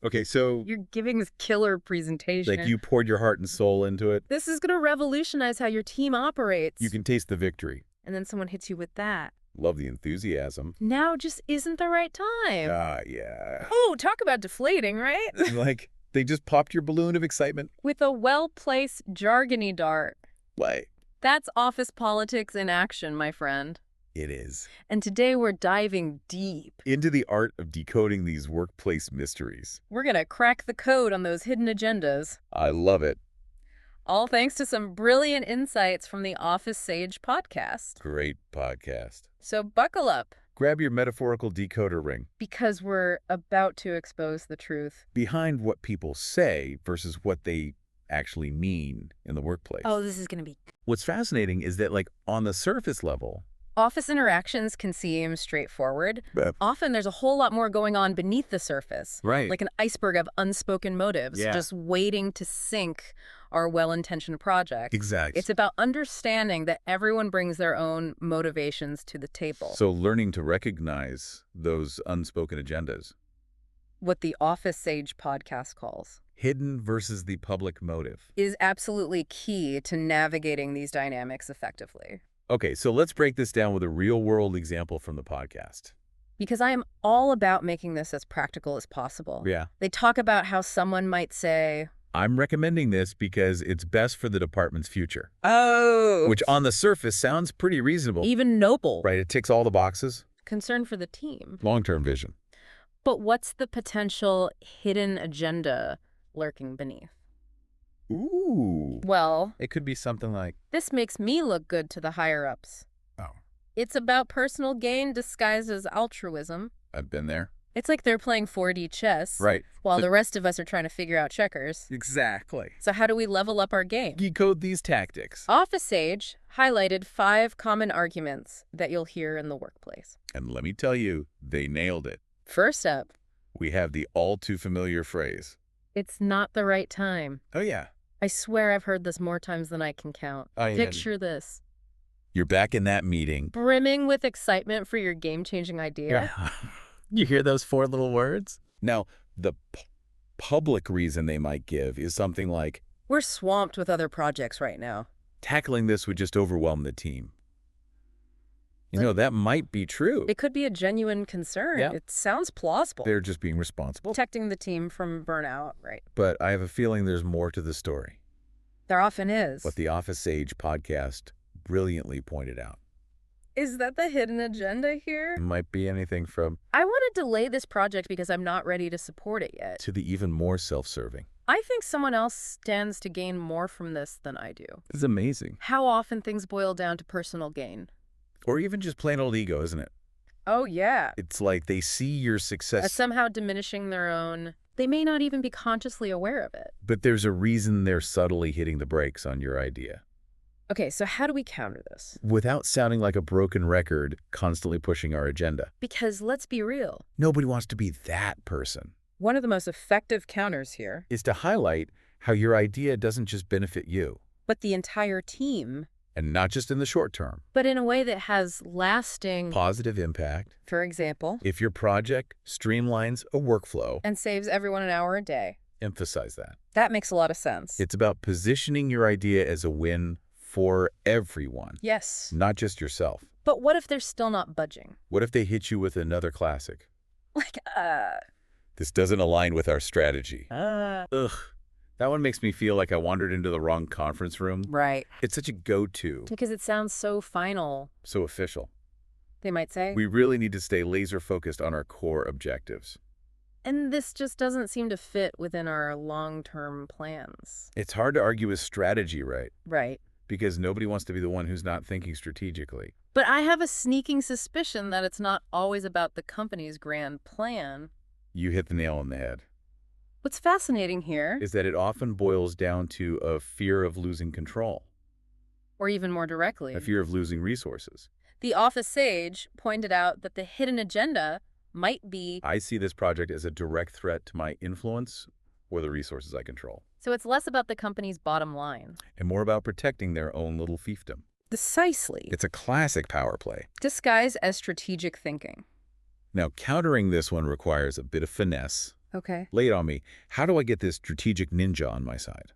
Okay, so You're giving this killer presentation. like you poured your heart and soul into it. This is going to revolutionize how your team operates. You can taste the victory. And then someone hits you with that. Love the enthusiasm. Now just isn't the right time. Yeah. Oh, talk about deflating, right? Like, they just popped your balloon of excitement. With a well-placed jargony dart. Like, That's office politics in action, my friend. it is. And today we're diving deep. Into the art of decoding these workplace mysteries. We're going to crack the code on those hidden agendas. I love it. All thanks to some brilliant insights from the Office Sage podcast. Great podcast. So buckle up, Grab your metaphorical decoder ring. because we're about to expose the truth. Behind what people say versus what they actually mean in the workplace. Oh, this is going to be... What's fascinating is that, like, on the surface level, Office interactions can seem straightforward. Often there's a whole lot more going on beneath the surface. right. Like an iceberg of unspoken motives, Yeah. just waiting to sink our well-intentioned project. Exactly. It's about understanding that everyone brings their own motivations to the table. So learning to recognize those unspoken agendas. What the Office Sage podcast calls Hidden versus the public motive. is absolutely key to navigating these dynamics effectively. Okay, so let's break this down with a real-world example from the podcast. Because I am all about making this as practical as possible. Yeah. They talk about how someone might say, I'm recommending this because it's best for the department's future. oh, Which on the surface sounds pretty reasonable. even noble. Right, it ticks all the boxes. Concern for the team. Long-term vision. But what's the potential hidden agenda lurking beneath? Ooh. Well, It could be something like, this makes me look good to the higher-ups. oh, It's about personal gain disguised as altruism. I've been there. It's like they're playing 4D chess, Right. while the rest of us are trying to figure out checkers. Exactly. So how do we level up our game? Decode these tactics. Office Sage highlighted 5 common arguments that you'll hear in the workplace. And let me tell you, they nailed it. First up, We have the all-too-familiar phrase. it's not the right time. Oh, yeah. I swear I've heard this more times than I can count. I Picture this. You're back in that meeting. Brimming with excitement for your game-changing idea. You hear those 4 little words? Now, the public reason they might give is something like, We're swamped with other projects right now. tackling this would just overwhelm the team. You know, that might be true. It could be a genuine concern. Yeah. It sounds plausible. They're just being responsible. Protecting the team from burnout, right? But I have a feeling there's more to the story. There often is. What the Office Sage podcast brilliantly pointed out. Is that the hidden agenda here? It might be anything from I want to delay this project because I'm not ready to support it yet. to the even more self-serving. I think someone else stands to gain more from this than I do. It's amazing. How often things boil down to personal gain. Or even just plain old ego, isn't it? Oh, yeah. It's like they see your As success, somehow diminishing their own. They may not even be consciously aware of it. but there's a reason they're subtly hitting the brakes on your idea. Okay, so how do we counter this? Without sounding like a broken record, constantly pushing our agenda. Because let's be real. Nobody wants to be that person. One of the most effective counters here, Is to highlight how your idea doesn't just benefit you, but the entire team, and not just in the short term. but in a way that has lasting, Positive impact. for example, If your project streamlines a workflow, and saves everyone an hour a day. emphasize that. That makes a lot of sense. It's about positioning your idea as a win for everyone, Yes. not just yourself. But what if they're still not budging? What if they hit you with another classic? Like, This doesn't align with our strategy. Ugh. That one makes me feel like I wandered into the wrong conference room. right. It's such a go-to, Because it sounds so final, so official. they might say. We really need to stay laser-focused on our core objectives. And this just doesn't seem to fit within our long-term plans. It's hard to argue with strategy, right? Right. Because nobody wants to be the one who's not thinking strategically. But I have a sneaking suspicion that it's not always about the company's grand plan. You hit the nail on the head. What's fascinating here, Is that it often boils down to a fear of losing control, or even more directly, a fear of losing resources. the Office Sage pointed out that the hidden agenda might be, I see this project as a direct threat to my influence or the resources I control, so it's less about the company's bottom line. and more about protecting their own little fiefdom. Precisely. It's a classic power play. Disguised as strategic thinking. Now, countering this one requires a bit of finesse, Okay. Lay it on me. How do I get this strategic ninja on my side?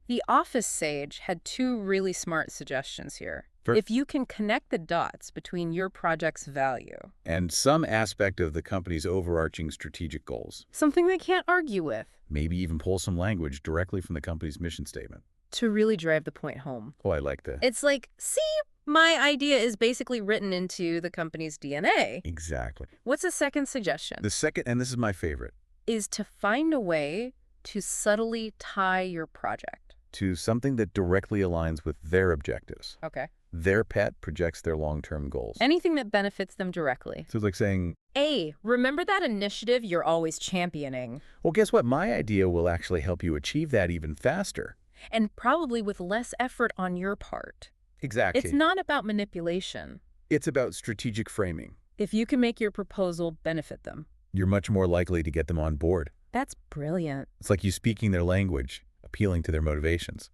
The office sage had two really smart suggestions here. For- If you can connect the dots between your project's value, And some aspect of the company's overarching strategic goals. something they can't argue with, Maybe even pull some language directly from the company's mission statement. to really drive the point home. Oh, I like that. It's like, see, my idea is basically written into the company's DNA. Exactly. What's the second suggestion? The second, and this is my favorite, Is to find a way to subtly tie your project. to something that directly aligns with their objectives. Okay. Their pet projects their long-term goals. Anything that benefits them directly. So it's like saying, A, remember that initiative you're always championing? well, guess what? My idea will actually help you achieve that even faster. And probably with less effort on your part. Exactly. It's not about manipulation. It's about strategic framing. If you can make your proposal benefit them. You're much more likely to get them on board. That's brilliant. It's like you speaking their language, appealing to their motivations.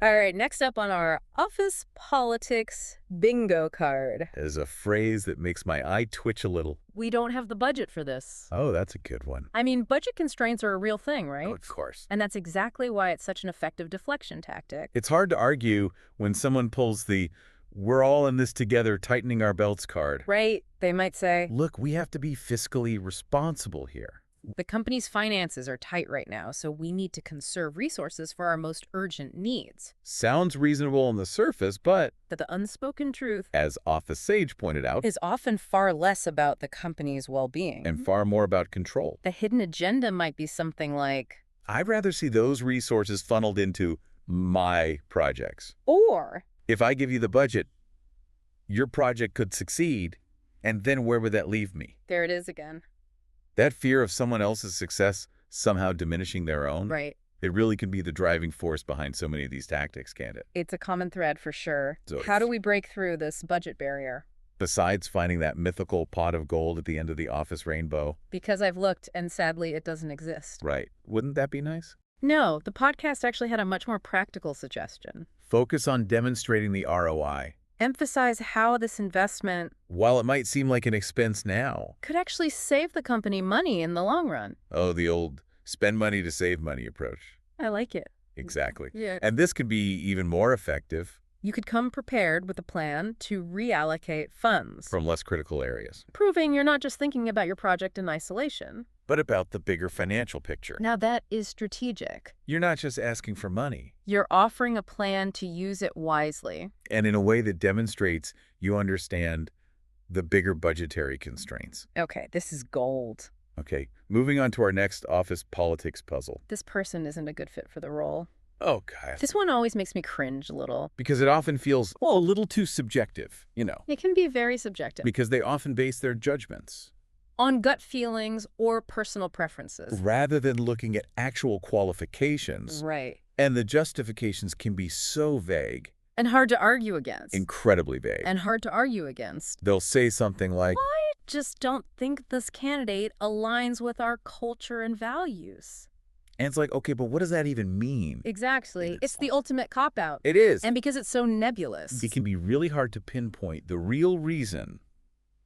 All right, next up on our office politics bingo card. Is a phrase that makes my eye twitch a little. We don't have the budget for this. Oh, that's a good one. I mean, budget constraints are a real thing, right? Oh, of course. And that's exactly why it's such an effective deflection tactic. It's hard to argue when someone pulls the "we're all in this together, tightening our belts" card. Right? They might say, Look, we have to be fiscally responsible here. the company's finances are tight right now, so we need to conserve resources for our most urgent needs. Sounds reasonable on the surface, but, That the unspoken truth as Office Sage pointed out, is often far less about the company's well-being. and far more about control. The hidden agenda might be something like, I'd rather see those resources funneled into my projects. or If I give you the budget, your project could succeed, and then where would that leave me? there it is again. That fear of someone else's success somehow diminishing their own, Right. it really can be the driving force behind so many of these tactics, can't it? It's a common thread for sure. So How do we break through this budget barrier? Besides finding that mythical pot of gold at the end of the office rainbow, Because I've looked, and sadly, it doesn't exist. right, wouldn't that be nice? No, the podcast actually had a much more practical suggestion. Focus on demonstrating the ROI. Emphasize how this investment While it might seem like an expense now, could actually save the company money in the long run. oh, the old spend money to save money approach. I like it. Exactly. Yeah. And this could be even more effective You could come prepared with a plan to reallocate funds, from less critical areas, proving you're not just thinking about your project in isolation. but about the bigger financial picture. Now that is strategic. You're not just asking for money, You're offering a plan to use it wisely. and in a way that demonstrates you understand the bigger budgetary constraints. Okay, this is gold. Okay, moving on to our next office politics puzzle. This person isn't a good fit for the role. Oh, God. This one always makes me cringe a little. Because it often feels, well, a little too subjective, It can be very subjective. because they often base their judgments, On gut feelings or personal preferences. rather than looking at actual qualifications. Right. And the justifications can be so vague, And hard to argue against. incredibly vague. And hard to argue against. They'll say something like, I just don't think this candidate aligns with our culture and values. and it's like, okay, but what does that even mean? Exactly. It's the ultimate cop-out. It is. And because it's so nebulous, It can be really hard to pinpoint the real reason.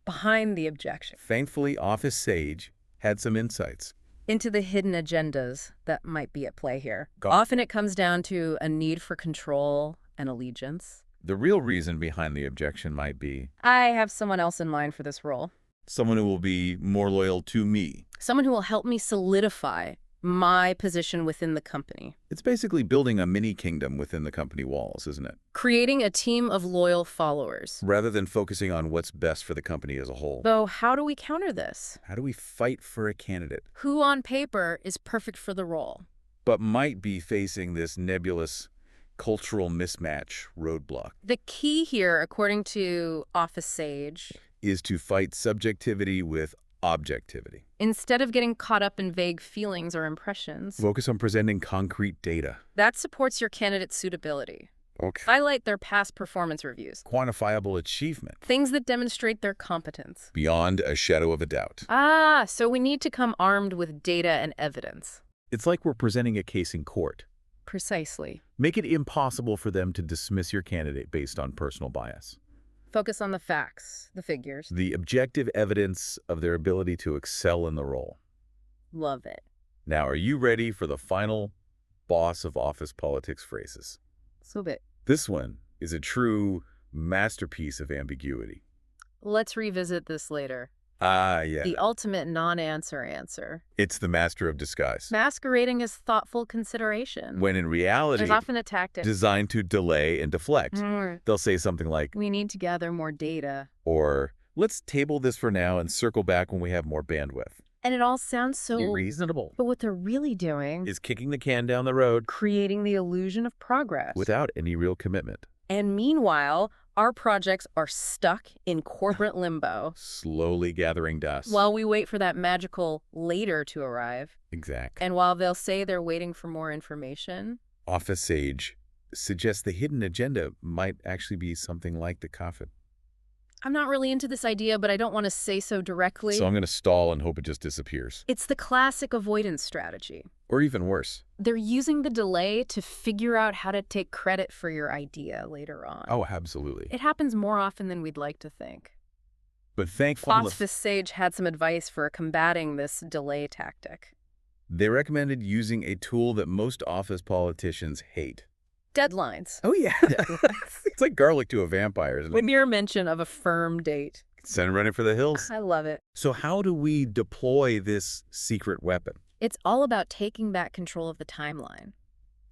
behind the objection, Thankfully, Office Sage had some insights. into the hidden agendas that might be at play here. Got- Often it comes down to a need for control and allegiance. The real reason behind the objection might be I have someone else in mind for this role. someone who will be more loyal to me. Someone who will help me solidify my position within the company. It's basically building a mini kingdom within the company walls, isn't it? Creating a team of loyal followers. Rather than focusing on what's best for the company as a whole. Though, how do we counter this? How do we fight for a candidate, Who on paper is perfect for the role? but might be facing this nebulous cultural mismatch roadblock? The key here, according to Office Sage, Is to fight subjectivity with objectivity. instead of getting caught up in vague feelings or impressions, Focus on presenting concrete data. that supports your candidate's suitability. Okay. Highlight their past performance reviews. Quantifiable achievement. Things that demonstrate their competence. Beyond a shadow of a doubt. So we need to come armed with data and evidence. It's like we're presenting a case in court. Precisely. Make it impossible for them to dismiss your candidate based on personal bias. Focus on the facts, the figures. The objective evidence of their ability to excel in the role. Love it. Now, are you ready for the final boss of office politics phrases? So bit. This one is a true masterpiece of ambiguity. Let's revisit this later. Ah, yeah. The ultimate non-answer answer. It's the master of disguise. Masquerading as thoughtful consideration. When in reality, There's often a tactic. designed to delay and deflect. They'll say something like, We need to gather more data. or, let's table this for now and circle back when we have more bandwidth. And it all sounds so Reasonable. But what they're really doing Is kicking the can down the road creating the illusion of progress. without any real commitment. And meanwhile, our projects are stuck in corporate limbo Slowly gathering dust. while we wait for that magical later to arrive. Exact. And while they'll say they're waiting for more information, Office Sage suggests the hidden agenda might actually be something like the coffin. I'm not really into this idea, but I don't want to say so directly. So I'm going to stall and hope it just disappears. It's the classic avoidance strategy. Or even worse. They're using the delay to figure out how to take credit for your idea later on. Oh, absolutely. It happens more often than we'd like to think. But thankfully, Office Sage had some advice for combating this delay tactic. they recommended using a tool that most office politicians hate. Deadlines. Oh, yeah. It's like garlic to a vampire, isn't The it? mere mention of a firm date. Send it running for the hills. I love it. So how do we deploy this secret weapon? It's all about taking back control of the timeline,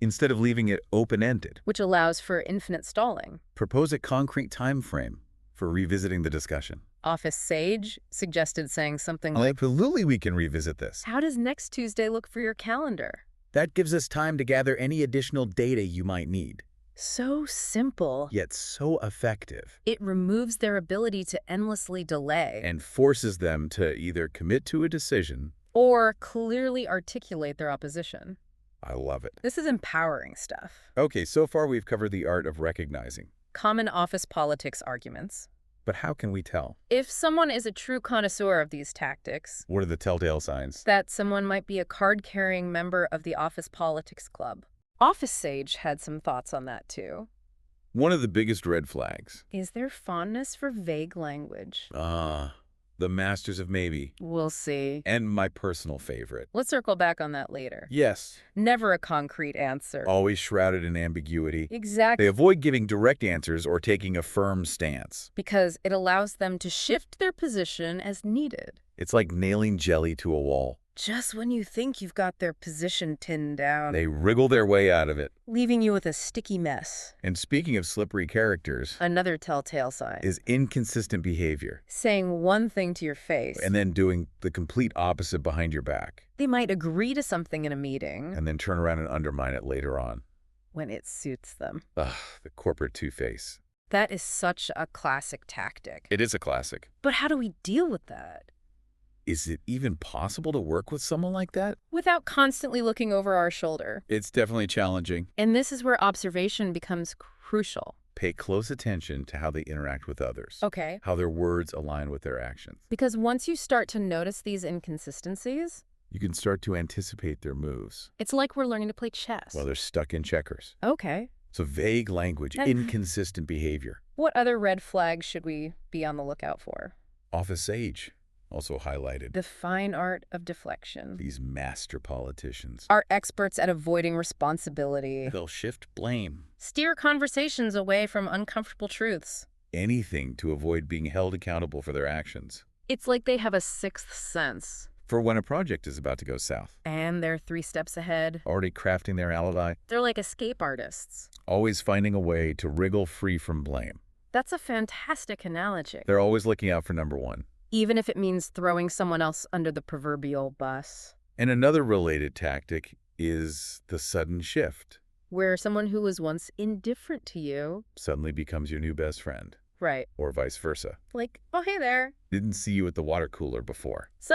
Instead of leaving it open-ended, which allows for infinite stalling. propose a concrete time frame for revisiting the discussion. Office Sage suggested saying something like, Absolutely, we can revisit this. how does next Tuesday look for your calendar? That gives us time to gather any additional data you might need. So simple. Yet so effective. It removes their ability to endlessly delay And forces them to either commit to a decision. or clearly articulate their opposition. I love it. This is empowering stuff. Okay, so far we've covered the art of recognizing. Common office politics arguments. But how can we tell? If someone is a true connoisseur of these tactics, What are the telltale signs? that someone might be a card-carrying member of the Office Politics Club. Office Sage had some thoughts on that, too. One of the biggest red flags. Is their fondness for vague language? The masters of maybe. We'll see. And my personal favorite. Let's circle back on that later. Yes. Never a concrete answer. Always shrouded in ambiguity. Exactly. They avoid giving direct answers or taking a firm stance. Because it allows them to shift their position as needed. It's like nailing jelly to a wall. Just when you think you've got their position pinned down, They wriggle their way out of it. leaving you with a sticky mess. And speaking of slippery characters, Another telltale sign. is inconsistent behavior. Saying one thing to your face. And then doing the complete opposite behind your back. They might agree to something in a meeting And then turn around and undermine it later on. when it suits them. Ugh, the corporate two-face. That is such a classic tactic. It is a classic. But how do we deal with that? Is it even possible to work with someone like that? Without constantly looking over our shoulder. It's definitely challenging. And this is where observation becomes crucial. Pay close attention to how they interact with others. Okay. How their words align with their actions. Because once you start to notice these inconsistencies, You can start to anticipate their moves it's like we're learning to play chess. while they're stuck in checkers. Okay. So vague language, That- inconsistent behavior. What other red flags should we be on the lookout for? Office Sage also highlighted The fine art of deflection. these master politicians. Are experts at avoiding responsibility. They'll shift blame. Steer conversations away from uncomfortable truths. Anything to avoid being held accountable for their actions. It's like they have a sixth sense. For when a project is about to go south. And they're 3 steps ahead. Already crafting their alibi. They're like escape artists. Always finding a way to wriggle free from blame. That's a fantastic analogy. They're always looking out for number one. Even if it means throwing someone else under the proverbial bus. And another related tactic is the sudden shift. Where someone who was once indifferent to you, Suddenly becomes your new best friend. right, Or vice versa. like, oh, hey there. Didn't see you at the water cooler before. So,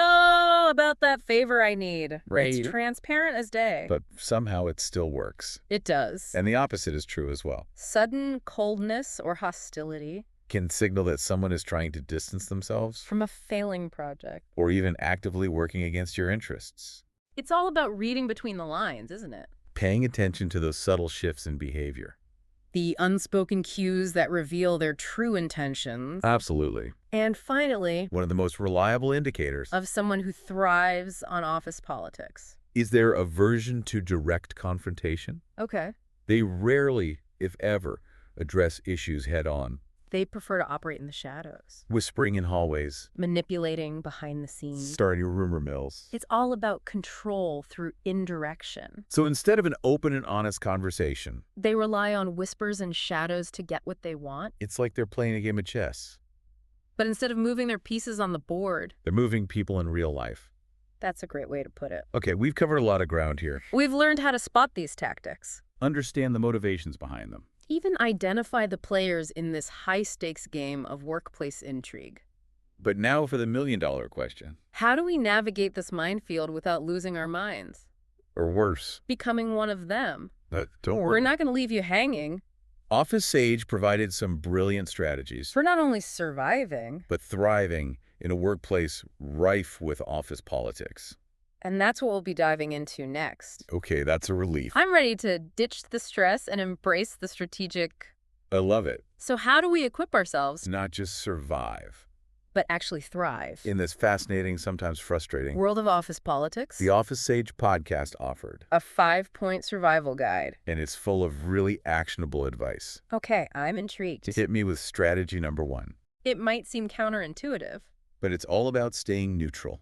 about that favor I need. Right. It's transparent as day. But somehow it still works. It does. And the opposite is true as well. Sudden coldness or hostility Can signal that someone is trying to distance themselves from a failing project. or even actively working against your interests. It's all about reading between the lines, isn't it? Paying attention to those subtle shifts in behavior. the unspoken cues that reveal their true intentions. Absolutely. And finally, One of the most reliable indicators. of someone who thrives on office politics. Is there aversion to direct confrontation? Okay. They rarely, if ever, address issues head-on. They prefer to operate in the shadows, Whispering in hallways. manipulating behind the scenes. Starting rumor mills. It's all about control through indirection. So instead of an open and honest conversation, They rely on whispers and shadows to get what they want. it's like they're playing a game of chess. But instead of moving their pieces on the board, They're moving people in real life. that's a great way to put it. Okay, we've covered a lot of ground here. We've learned how to spot these tactics. Understand the motivations behind them. Even identify the players in this high-stakes game of workplace intrigue. But now for the million-dollar question. How do we navigate this minefield without losing our minds? Or worse. Becoming one of them? Don't We're worry. not going to leave you hanging. Office Sage provided some brilliant strategies For not only surviving, but thriving in a workplace rife with office politics. and that's what we'll be diving into next. Okay, that's a relief. I'm ready to ditch the stress and embrace the strategic. I love it. So how do we equip ourselves, Not just survive. but actually thrive? In this fascinating, sometimes frustrating, World of Office Politics, the Office Sage podcast offered, a 5-point survival guide. and it's full of really actionable advice. Okay, I'm intrigued. Hit me with strategy number 1. It might seem counterintuitive. But it's all about staying neutral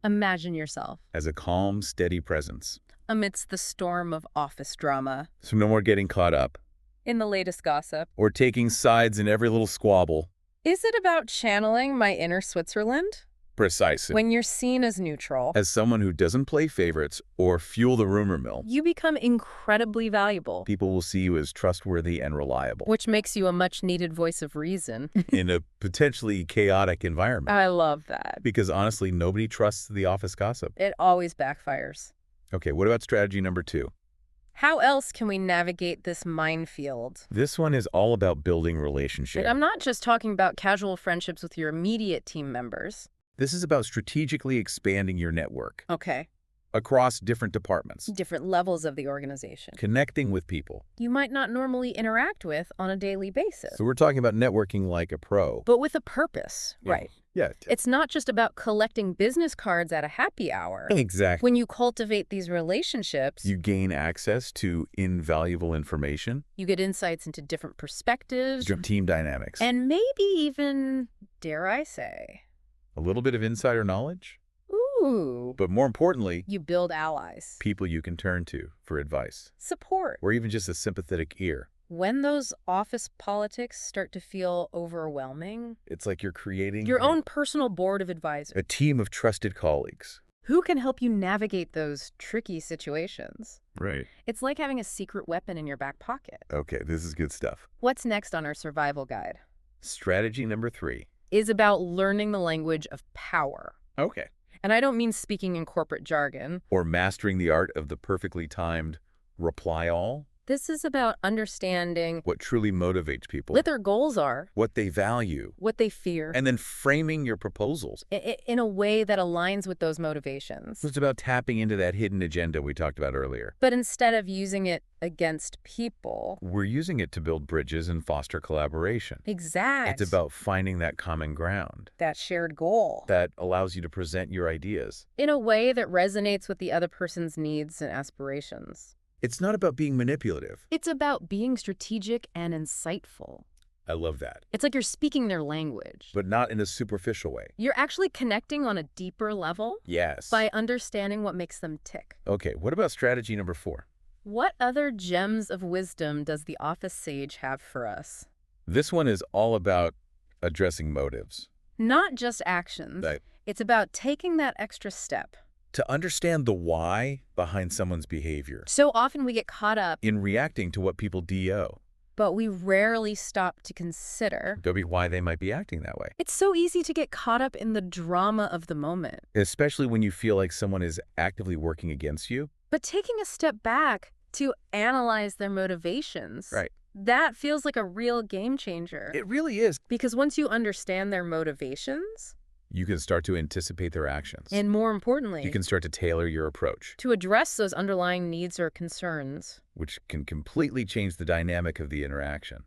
Imagine yourself as a calm, steady presence. amidst the storm of office drama, So no more getting caught up in the latest gossip. or taking sides in every little squabble. Is it about channeling my inner Switzerland? Precisely. When you're seen as neutral, As someone who doesn't play favorites or fuel the rumor mill, you become incredibly valuable, people will see you as trustworthy and reliable which makes you a much-needed voice of reason. in a potentially chaotic environment. I love that. Because honestly, nobody trusts the office gossip. It always backfires. Okay, what about strategy number 2? How else can we navigate this minefield? This one is all about building relationships. I'm not just talking about casual friendships with your immediate team members. This is about strategically expanding your network Okay. across different departments, Different levels of the organization. connecting with people. You might not normally interact with on a daily basis, So we're talking about networking like a pro. but with a purpose, right? Yeah. It's not just about collecting business cards at a happy hour. Exactly. When you cultivate these relationships, You gain access to invaluable information, you get insights into different perspectives, team dynamics, and maybe even, dare I say, a little bit of insider knowledge, ooh, but more importantly, you build allies, people you can turn to for advice, support. or even just a sympathetic ear. When those office politics start to feel overwhelming, It's like you're creating your own personal board of advisors, a team of trusted colleagues. who can help you navigate those tricky situations. Right. It's like having a secret weapon in your back pocket. Okay, this is good stuff. What's next on our survival guide Strategy number 3. is about learning the language of power. Okay. And I don't mean speaking in corporate jargon. Or mastering the art of the perfectly timed reply all. This is about understanding What truly motivates people. what their goals are, What they value. what they fear, And then framing your proposals. in a way that aligns with those motivations. It's about tapping into that hidden agenda we talked about earlier. But instead of using it against people, We're using it to build bridges and foster collaboration. exact, It's about finding that common ground that shared goal that allows you to present your ideas. in a way that resonates with the other person's needs and aspirations. It's not about being manipulative. It's about being strategic and insightful. I love that. It's like you're speaking their language. But not in a superficial way. You're actually connecting on a deeper level Yes. by understanding what makes them tick. Okay, what about strategy number 4? What other gems of wisdom does the office sage have for us? This one is all about addressing motives. Not just actions. Right. It's about taking that extra step. To understand the why behind someone's behavior. So often we get caught up, In reacting to what people DO. but we rarely stop to consider. Maybe why they might be acting that way. It's so easy to get caught up in the drama of the moment. Especially when you feel like someone is actively working against you. But taking a step back to analyze their motivations, Right. that feels like a real game changer. It really is. Because once you understand their motivations, You can start to anticipate their actions. And more importantly, You can start to tailor your approach, to address those underlying needs or concerns. which can completely change the dynamic of the interaction.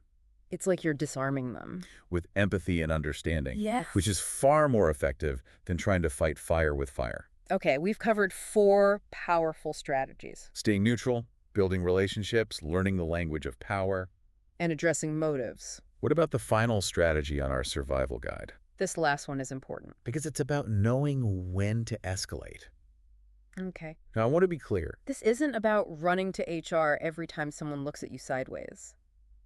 It's like you're disarming them. With empathy and understanding, Yes. which is far more effective than trying to fight fire with fire. Okay, we've covered 4 powerful strategies. Staying neutral, building relationships, learning the language of power. And addressing motives. What about the final strategy on our survival guide? This last one is important. Because it's about knowing when to escalate. Okay. Now, I want to be clear. This isn't about running to HR every time someone looks at you sideways.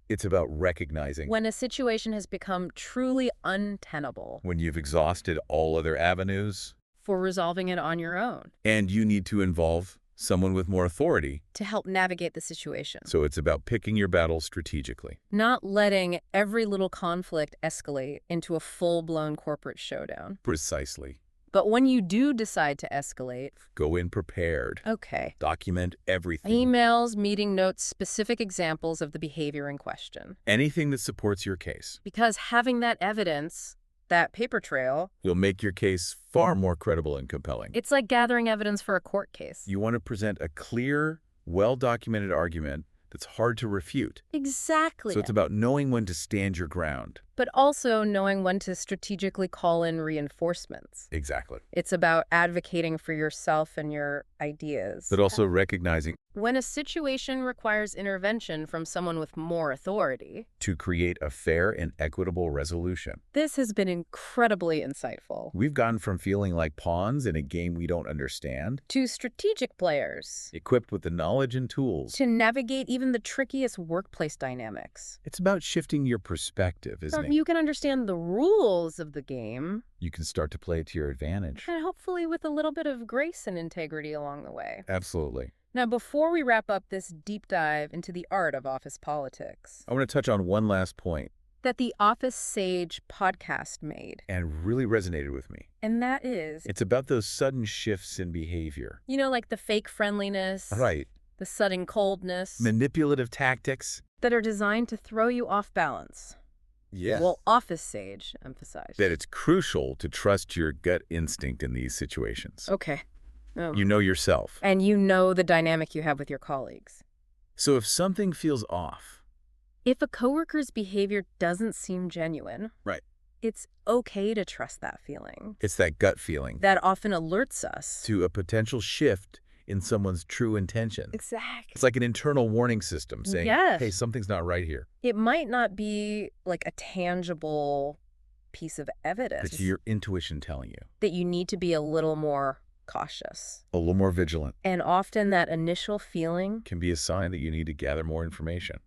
It's about recognizing When a situation has become truly untenable, when you've exhausted all other avenues for resolving it on your own and you need to involve someone with more authority. to help navigate the situation. So it's about picking your battles strategically. Not letting every little conflict escalate into a full-blown corporate showdown. Precisely. But when you do decide to escalate, Go in prepared. okay. Document everything. Emails, meeting notes, specific examples of the behavior in question. Anything that supports your case. Because having that evidence, that paper trail, Will make your case far more credible and compelling. it's like gathering evidence for a court case. You want to present a clear, well-documented argument that's hard to refute. Exactly. So it's about knowing when to stand your ground. But also knowing when to strategically call in reinforcements. Exactly. It's about advocating for yourself and your ideas. But also recognizing When a situation requires intervention from someone with more authority. to create a fair and equitable resolution. This has been incredibly insightful. We've gone from feeling like pawns in a game we don't understand, To strategic players. equipped with the knowledge and tools. To navigate even the trickiest workplace dynamics. It's about shifting your perspective, isn't it? You can understand the rules of the game, You can start to play it to your advantage. and hopefully with a little bit of grace and integrity along the way. Absolutely. Now, before we wrap up this deep dive into the art of office politics, I want to touch on one last point that the Office Sage podcast made, and really resonated with me. and that is, It's about those sudden shifts in behavior. like the fake friendliness, Right. the sudden coldness, Manipulative tactics. that are designed to throw you off balance. Yes. Well, Office Sage emphasized. That it's crucial to trust your gut instinct in these situations. Okay. Oh. You know yourself. And you know the dynamic you have with your colleagues. So if something feels off, If a coworker's behavior doesn't seem genuine, right, it's okay to trust that feeling. it's that gut feeling That often alerts us to a potential shift in someone's true intention. Exactly. It's like an internal warning system saying, Yes. hey, something's not right here. It might not be like a tangible piece of evidence It's your intuition telling you. that you need to be a little more cautious. A little more vigilant And often that initial feeling, can be a sign that you need to gather more information.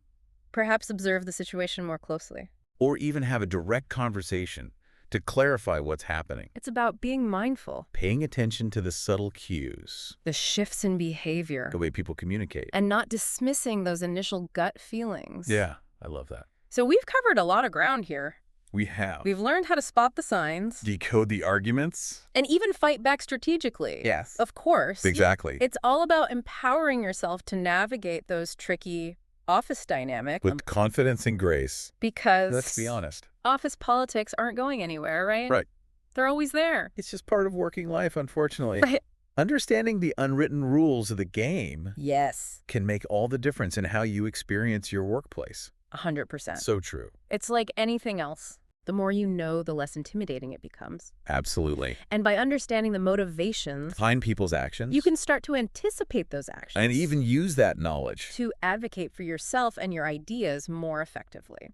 perhaps observe the situation more closely. Or even have a direct conversation to clarify what's happening. It's about being mindful, Paying attention to the subtle cues, the shifts in behavior, the way people communicate. and not dismissing those initial gut feelings. Yeah, I love that. So we've covered a lot of ground here. We have. We've learned how to spot the signs Decode the arguments. and even fight back strategically. Yes. Of course. Exactly. It's all about empowering yourself to navigate those tricky office dynamics. With confidence and grace. Because Let's be honest. office politics aren't going anywhere, right? Right. They're always there. It's just part of working life, unfortunately. Right. Understanding the unwritten rules of the game Yes. can make all the difference in how you experience your workplace. 100%. So true. It's like anything else. The more you know, the less intimidating it becomes. Absolutely. And by understanding the motivations, Behind people's actions. you can start to anticipate those actions. And even use that knowledge. to advocate for yourself and your ideas more effectively.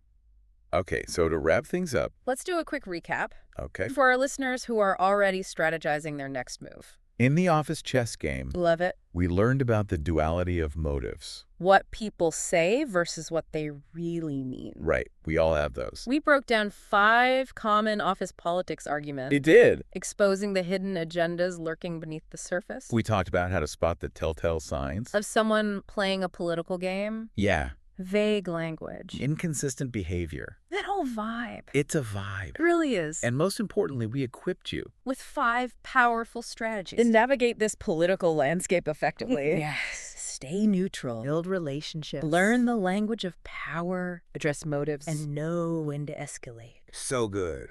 Okay, so to wrap things up. Let's do a quick recap Okay. for our listeners who are already strategizing their next move. In the office chess game, Love it. we learned about the duality of motives. What people say versus what they really mean. Right. We all have those. We broke down 5 common office politics arguments, It did. exposing the hidden agendas lurking beneath the surface We talked about how to spot the telltale signs. of someone playing a political game. Yeah. Vague language. Inconsistent behavior. That whole vibe. It's a vibe. It really is. And most importantly, we equipped you. With 5 powerful strategies. To navigate this political landscape effectively. Yes. Stay neutral. Build relationships. Learn the language of power. Address motives. and know when to escalate. So good.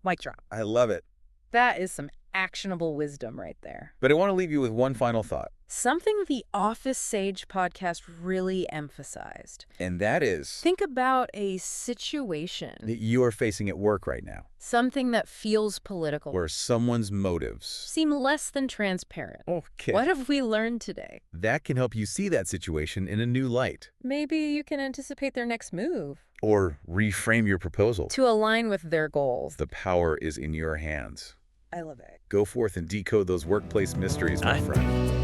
Mic drop. I love it. That is some actionable wisdom right there. But I want to leave you with one final thought. Something the Office Sage podcast really emphasized. And that is Think about a situation, that you are facing at work right now, something that feels political, where someone's motives seem less than transparent. Okay. What have we learned today? That can help you see that situation in a new light. Maybe you can anticipate their next move Or reframe your proposal. to align with their goals. The power is in your hands. I love it. Go forth and decode those workplace mysteries, my friend.